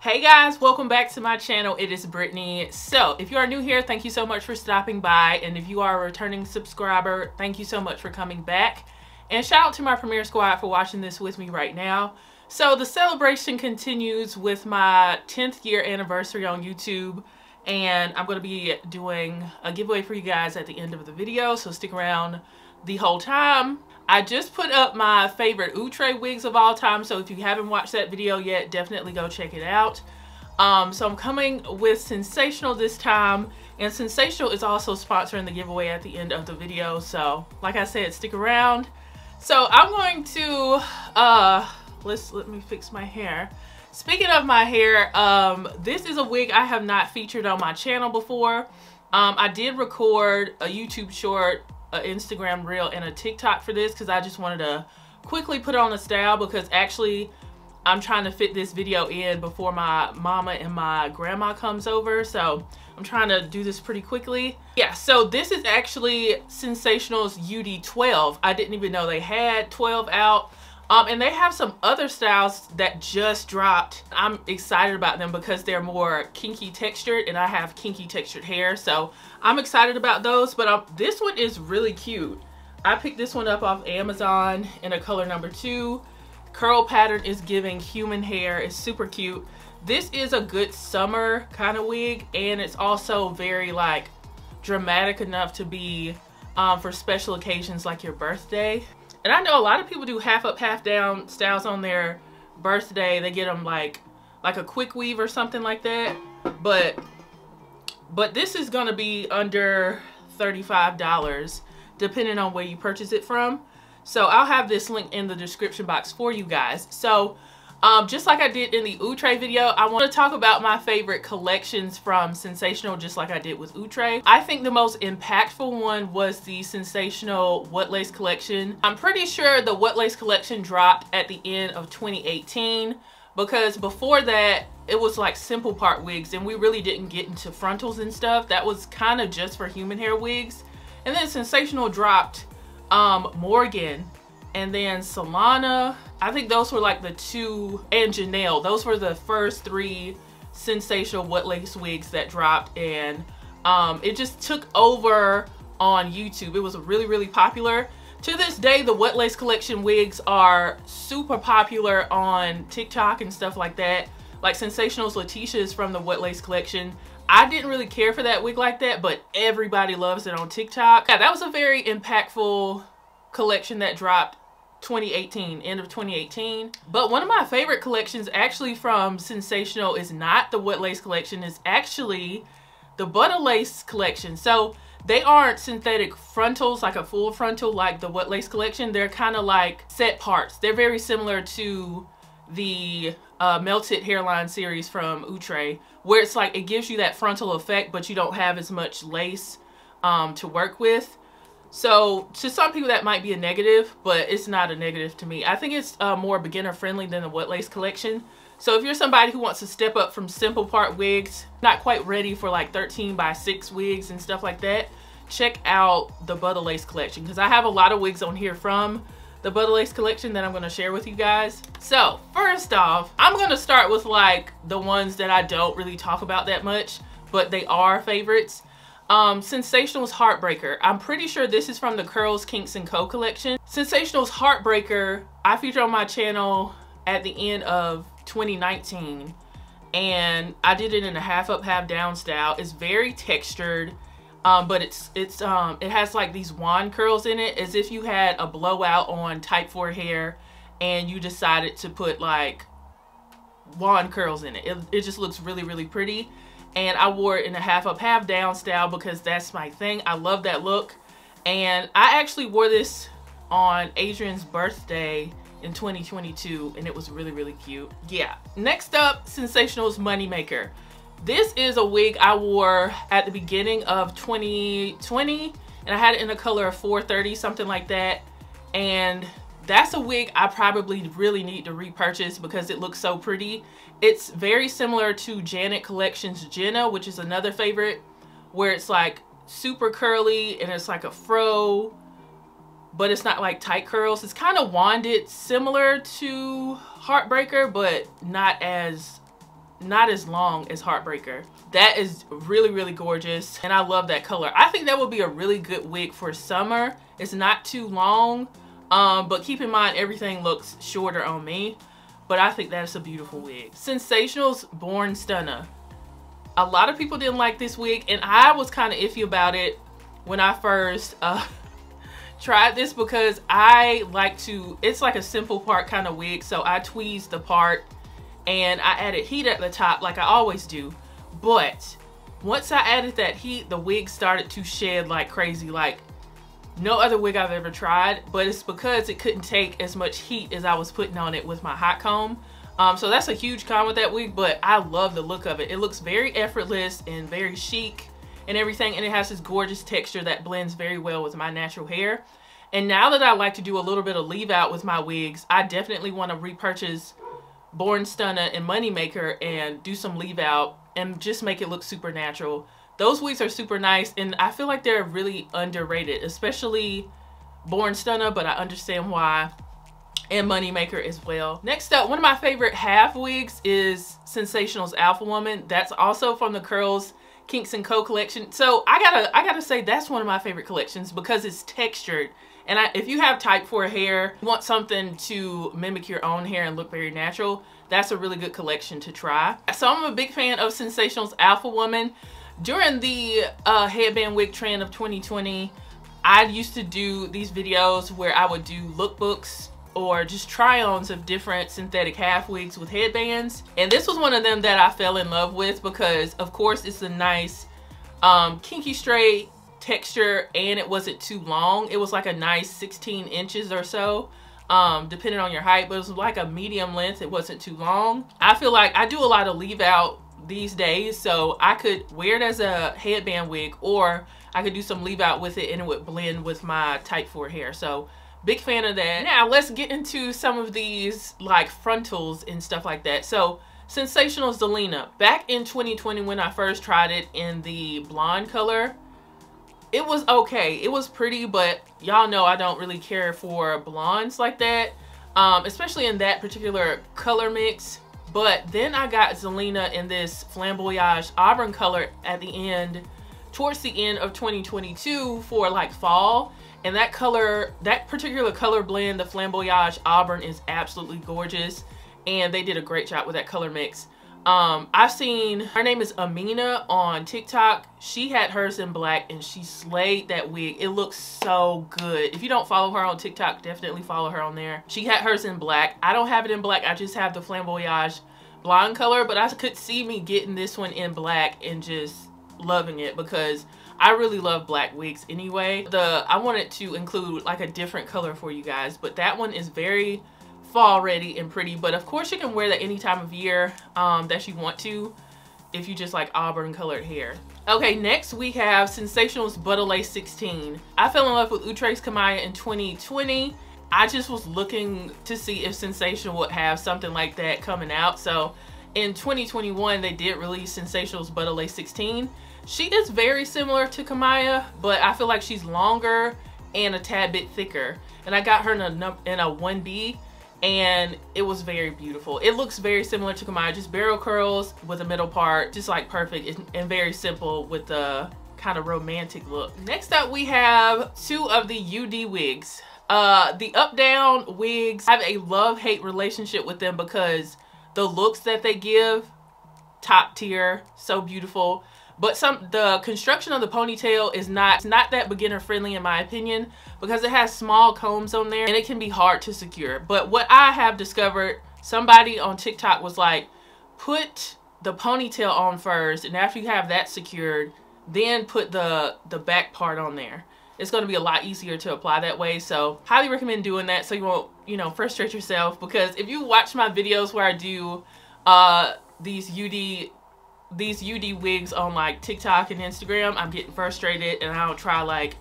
Hey guys, welcome back to my channel. It is Brittany. So if you are new here, thank you so much for stopping by, and if you are a returning subscriber, thank you so much for coming back. And shout out to my Premiere Squad for watching this with me right now. So the celebration continues with my 10th year anniversary on YouTube, and I'm going to be doing a giveaway for you guys at the end of the video, so stick around the whole time. I just put up my favorite outre wigs of all time, so if you haven't watched that video yet, definitely go check it out. So I'm coming with Sensational this time, and Sensational is also sponsoring the giveaway at the end of the video, so like I said, stick around. So I'm going to let me fix my hair. Speaking of my hair, this is a wig I have not featured on my channel before. I did record a YouTube short, an Instagram reel, and a TikTok for this because I just wanted to quickly put on a style, because actually I'm trying to fit this video in before my mama and my grandma comes over, so I'm trying to do this pretty quickly. Yeah, so this is actually Sensational's UD12. I didn't even know they had 12 out. And they have some other styles that just dropped. I'm excited about them because they're more kinky textured, and I have kinky textured hair, so I'm excited about those. But this one is really cute. I picked this one up off Amazon in a color number 2. Curl pattern is giving human hair. It's super cute. This is a good summer kind of wig, and it's also very like dramatic enough to be for special occasions like your birthday. And I know a lot of people do half up, half down styles on their birthday. They get them like a quick weave or something like that. But this is gonna be under $35 depending on where you purchase it from. So I'll have this link in the description box for you guys. So just like I did in the outre video, I want to talk about my favorite collections from Sensational, just like I did with outre. I think the most impactful one was the Sensational What Lace collection. I'm pretty sure the What Lace collection dropped at the end of 2018, because before that it was like simple part wigs, and we really didn't get into frontals and stuff. That was kind of just for human hair wigs. And then Sensational dropped Morgan, and then Zelena. I think those were like the two, and Janelle. Those were the first 3 Sensational What Lace wigs that dropped, and it just took over on YouTube. It was really popular. To this day, the What Lace collection wigs are super popular on TikTok and stuff like that. Like Sensational's Letitia is from the What Lace collection. I didn't really care for that wig like that, but everybody loves it on TikTok. Yeah, that was a very impactful collection that dropped 2018, end of 2018. But one of my favorite collections actually from Sensational is not the What Lace collection, it's actually the Butta Lace collection. So they aren't synthetic frontals, like a full frontal like the What Lace collection. They're kind of like set parts. They're very similar to the Melted Hairline series from outre, where it's like it gives you that frontal effect, but you don't have as much lace to work with. So to some people that might be a negative, but it's not a negative to me. I think it's more beginner friendly than the What Lace collection. So if you're somebody who wants to step up from simple part wigs, not quite ready for like 13x6 wigs and stuff like that, check out the Butta Lace collection, because I have a lot of wigs on here from the Butta Lace collection that I'm going to share with you guys. So first off, I'm going to start with like the ones that I don't really talk about that much, but they are favorites. Sensational's Heartbreaker. I'm pretty sure this is from the Curls, Kinks & Co collection. Sensational's Heartbreaker, I featured on my channel at the end of 2019, and I did it in a half up, half down style. It's very textured, but it has like these wand curls in it, as if you had a blowout on type 4 hair and you decided to put like wand curls in it. It just looks really pretty. And I wore it in a half up, half down style because that's my thing. I love that look. And I actually wore this on Adrian's birthday in 2022, and it was really cute. Yeah. Next up, Sensational's Moneymaker. This is a wig I wore at the beginning of 2020, and I had it in the color of 430, something like that. And that's a wig I probably really need to repurchase because it looks so pretty. It's very similar to Janet Collection's Jenna, which is another favorite, where it's like super curly and it's like a fro, but it's not like tight curls. It's kind of wanded, similar to Heartbreaker, but not as not as long as Heartbreaker. That is really, really gorgeous, and I love that color. I think that would be a really good wig for summer. It's not too long, but keep in mind everything looks shorter on me, but I think that's a beautiful wig. Sensationnel's Born Stunna. A lot of people didn't like this wig, and I was kind of iffy about it when I first tried this, because I like to, it's like a simple part kind of wig, so I tweezed the part and I added heat at the top like I always do. But once I added that heat, the wig started to shed like crazy, like no other wig I've ever tried. But it's because it couldn't take as much heat as I was putting on it with my hot comb. So that's a huge con with that wig, but I love the look of it. It looks very effortless and very chic and everything, and it has this gorgeous texture that blends very well with my natural hair. And now that I like to do a little bit of leave out with my wigs, I definitely want to repurchase Born Stunna and Moneymaker and do some leave out and just make it look super natural. Those wigs are super nice, and I feel like they're really underrated, especially Born Stunna, but I understand why, and Moneymaker as well. Next up, one of my favorite half wigs is Sensationnel's Alpha Woman. That's also from the Curls Kinks & Co collection. So I gotta say that's one of my favorite collections because it's textured. And if you have type 4 hair, you want something to mimic your own hair and look very natural, that's a really good collection to try. So I'm a big fan of Sensationnel's Alpha Woman. During the headband wig trend of 2020, I used to do these videos where I would do lookbooks or just try-ons of different synthetic half wigs with headbands. And this was one of them that I fell in love with because, of course, it's a nice kinky straight texture, and it wasn't too long. It was like a nice 16 inches or so, depending on your height, but it was like a medium length. It wasn't too long. I feel like I do a lot of leave out these days, so I could wear it as a headband wig, or I could do some leave out with it and it would blend with my type 4 hair. So big fan of that. Now let's get into some of these like frontals and stuff like that. So Sensationnel Zelena, back in 2020 when I first tried it in the blonde color, it was okay. It was pretty, but y'all know I don't really care for blondes like that, especially in that particular color mix. But then I got Zelena in this Flamboyage Auburn color at the end, towards the end of 2022 for like fall. And that color, that particular color blend, the Flamboyage Auburn, is absolutely gorgeous. And they did a great job with that color mix. I've seen, her name is Amina on TikTok. She had hers in black and she slayed that wig. It looks so good. If you don't follow her on TikTok, definitely follow her on there. She had hers in black. I don't have it in black. I just have the Flamboyage blonde color, but I could see me getting this one in black and just loving it because I really love black wigs anyway. I wanted to include like a different color for you guys, but that one is very fall ready and pretty. But of course you can wear that any time of year that you want to, if you just like auburn colored hair. Okay, next we have Sensationnel's Butta Lace 16. I fell in love with Utrecht's Kamaya in 2020. I just was looking to see if Sensationnel would have something like that coming out. So in 2021 they did release Sensationnel's Butta Lace 16. She is very similar to Kamaya, but I feel like she's longer and a tad bit thicker. And I got her in a 1B, and it was very beautiful. It looks very similar to Kamaya, just barrel curls with a middle part, just like perfect and very simple with the kind of romantic look. Next up we have two of the UD wigs. The up down wigs, I have a love-hate relationship with them because the looks that they give, top tier, so beautiful. But the construction of the ponytail is not that beginner friendly in my opinion, because it has small combs on there and it can be hard to secure. But what I have discovered, somebody on TikTok was like, put the ponytail on first, and after you have that secured, then put the back part on there. It's going to be a lot easier to apply that way. So highly recommend doing that so you won't, you know, frustrate yourself. Because if you watch my videos where I do these UD wigs on like TikTok and Instagram, I'm getting frustrated and I'll try like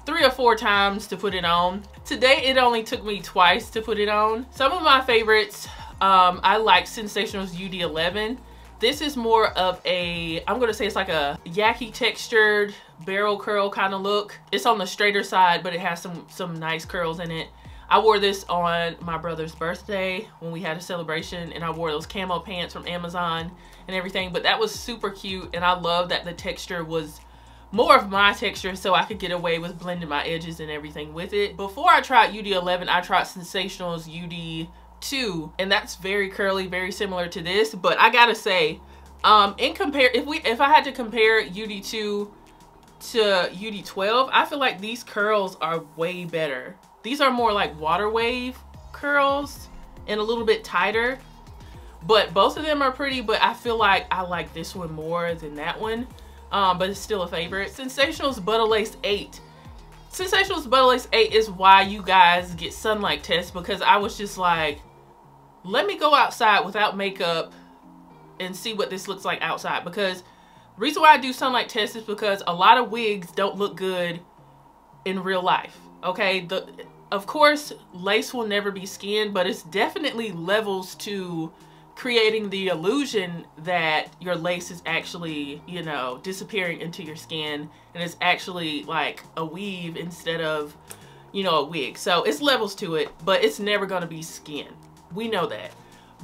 3 or 4 times to put it on. Today it only took me twice to put it on. Some of my favorites, I like Sensationnel's UD 11. This is more of a, I'm gonna say it's like a yaki textured barrel curl kind of look. It's on the straighter side, but it has some nice curls in it. I wore this on my brother's birthday when we had a celebration, and I wore those camo pants from Amazon and everything, but that was super cute, and I love that the texture was more of my texture, so I could get away with blending my edges and everything with it. Before I tried UD11, I tried Sensationnel's UD2, and that's very curly, very similar to this, but I gotta say, if I had to compare UD2 to UD12, I feel like these curls are way better. These are more like water wave curls and a little bit tighter, but both of them are pretty, but I feel like I like this one more than that one, but it's still a favorite. Sensationnel's Butta Lace 8. Sensationnel's Butta Lace 8 is why you guys get sunlight tests, because I was just like, let me go outside without makeup and see what this looks like outside, because the reason why I do sunlight tests is because a lot of wigs don't look good in real life. Okay, of course, lace will never be skin, but it's definitely levels to creating the illusion that your lace is actually, you know, disappearing into your skin, and it's actually like a weave instead of, you know, a wig. So it's levels to it, but it's never gonna be skin. We know that.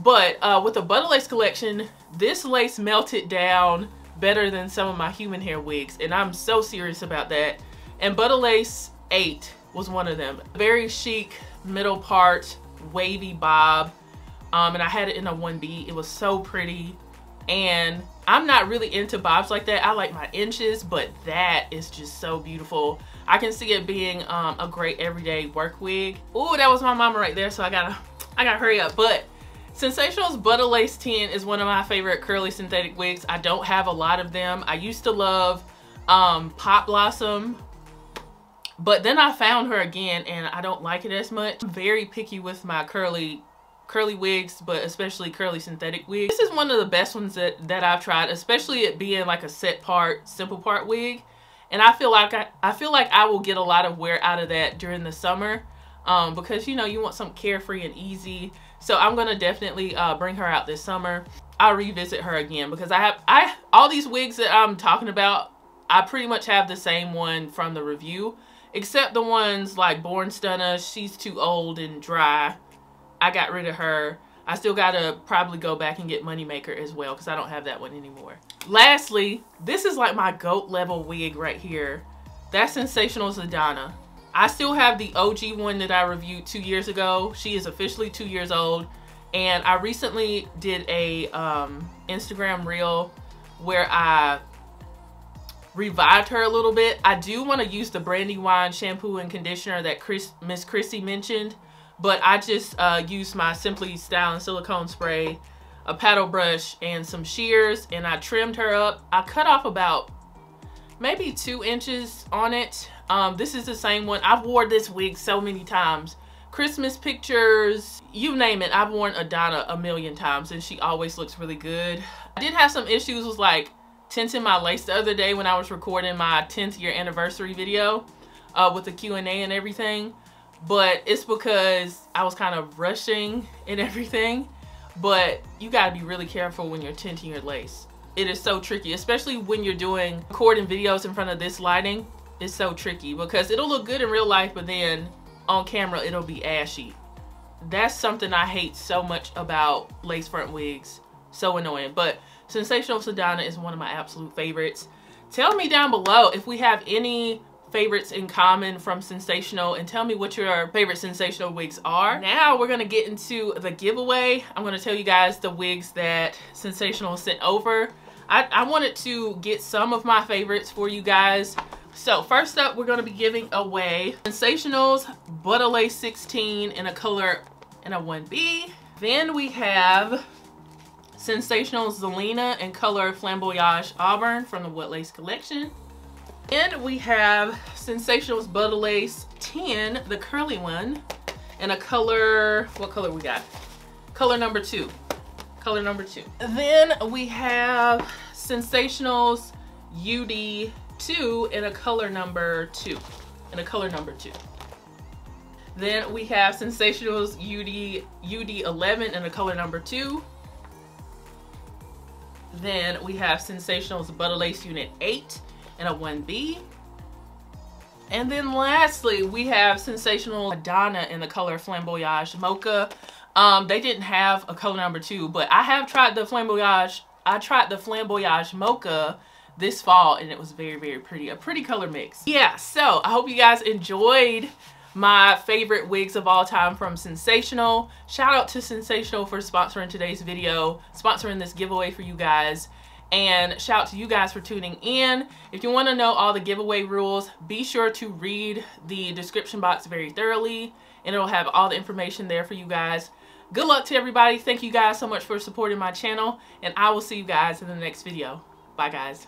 But with the Butta Lace collection, this lace melted down better than some of my human hair wigs, and I'm so serious about that. And Butta Lace 8 was one of them. Very chic middle part wavy bob, and I had it in a 1B. It was so pretty, and I'm not really into bobs like that. I like my inches, but that is just so beautiful. I can see it being a great everyday work wig. Ooh, that was my mama right there, so I gotta hurry up. But Sensationnel's Butta Lace 10 is one of my favorite curly synthetic wigs. I don't have a lot of them. I used to love Pop Blossom, but then I found her again and I don't like it as much. I'm very picky with my curly wigs, but especially curly synthetic wigs. This is one of the best ones that I've tried, especially it being like a set part, simple part wig. And I feel like I will get a lot of wear out of that during the summer, because, you know, you want something carefree and easy. So I'm gonna definitely bring her out this summer. I'll revisit her again, because all these wigs that I'm talking about, I pretty much have the same one from the review, except the ones like Born Stunna. She's too old and dry. I got rid of her. I still gotta probably go back and get Moneymaker as well, because I don't have that one anymore. Lastly, this is like my GOAT level wig right here. That's Sensationnel's Adanna. I still have the OG one that I reviewed 2 years ago. She is officially 2 years old, and I recently did a Instagram reel where I revived her a little bit. I do want to use the Brandywine shampoo and conditioner that Miss Chrissy mentioned, but I just used my Simply Stylin' silicone spray, a paddle brush, and some shears, and I trimmed her up. I cut off about maybe 2 inches on it. This is the same one. I've worn this wig so many times. Christmas pictures, you name it. I've worn Adanna a million times, and she always looks really good. I did have some issues with like tinting my lace the other day when I was recording my 10th year anniversary video with the Q&A and everything, but it's because I was kind of rushing and everything. But you gotta be really careful when you're tinting your lace. It is so tricky, especially when you're recording videos in front of this lighting. It's so tricky because it'll look good in real life, but then on camera it'll be ashy. That's something I hate so much about lace front wigs. So annoying. But Sensationnel's Adanna is one of my absolute favorites. Tell me down below if we have any favorites in common from Sensationnel, and tell me what your favorite Sensationnel wigs are. Now we're gonna get into the giveaway. I'm gonna tell you guys the wigs that Sensationnel sent over. I wanted to get some of my favorites for you guys. So first up, we're gonna be giving away Sensationnel's Butta Lace 16 in a color in a 1B. Then we have Sensationnel's Zelena in color Flamboyage Auburn from the What Lace collection. And we have Sensationnel's Butta Lace 10, the curly one, in a color, what color we got? Color number 2. Color number 2. Then we have Sensationnel's UD2 in a color number 2. In a color number 2. Then we have Sensationnel's UD11 in a color number 2. Then we have Sensationnel's Butta Lace Unit 8 in a 1B. And then lastly, we have Sensational Adanna in the color Flamboyage Mocha. They didn't have a color number 2, but I have tried the Flamboyage. I tried the Flamboyage Mocha this fall, and it was very, very pretty. A pretty color mix. Yeah, so I hope you guys enjoyed my favorite wigs of all time from Sensational. Shout out to Sensational for sponsoring today's video, sponsoring this giveaway for you guys. And shout out to you guys for tuning in. If you want to know all the giveaway rules, be sure to read the description box very thoroughly, and it'll have all the information there for you guys. Good luck to everybody. Thank you guys so much for supporting my channel, and I will see you guys in the next video. Bye, guys.